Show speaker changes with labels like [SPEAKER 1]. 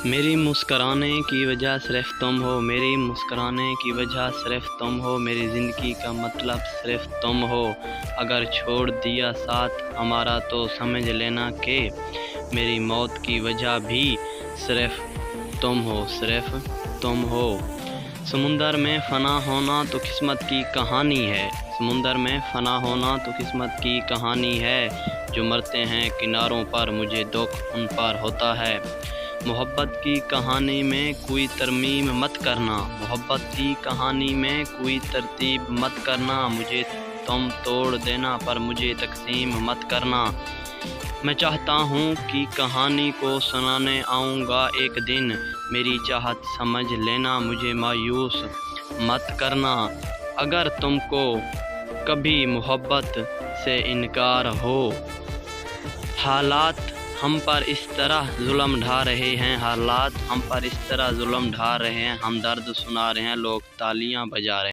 [SPEAKER 1] میری مسکرانے کی وجہ صرف تم ہو، میری مسکرانے کی وجہ صرف تم ہو، میری زندگی کا مطلب صرف تم ہو۔ اگر چھوڑ دیا ساتھ ہمارا تو سمجھ لینا کہ میری موت کی وجہ بھی صرف تم ہو، صرف تم ہو۔ سمندر میں فنا ہونا تو قسمت کی کہانی ہے، سمندر میں فنا ہونا تو قسمت کی کہانی ہے۔ جو مرتے ہیں کناروں پر مجھے دکھ ان پر ہوتا ہے۔ محبت کی کہانی میں کوئی ترمیم مت کرنا، محبت کی کہانی میں کوئی ترتیب مت کرنا، مجھے تم توڑ دینا پر مجھے تقسیم مت کرنا۔ میں چاہتا ہوں کہ کہانی کو سنانے آؤں گا ایک دن، میری چاہت سمجھ لینا، مجھے مایوس مت کرنا۔ اگر تم کو کبھی محبت سے انکار ہو، حالات ہم پر اس طرح ظلم ڈھا رہے ہیں، حالات ہم پر اس طرح ظلم ڈھا رہے ہیں، ہم درد سنا رہے ہیں، لوگ تالیاں بجا رہے ہیں۔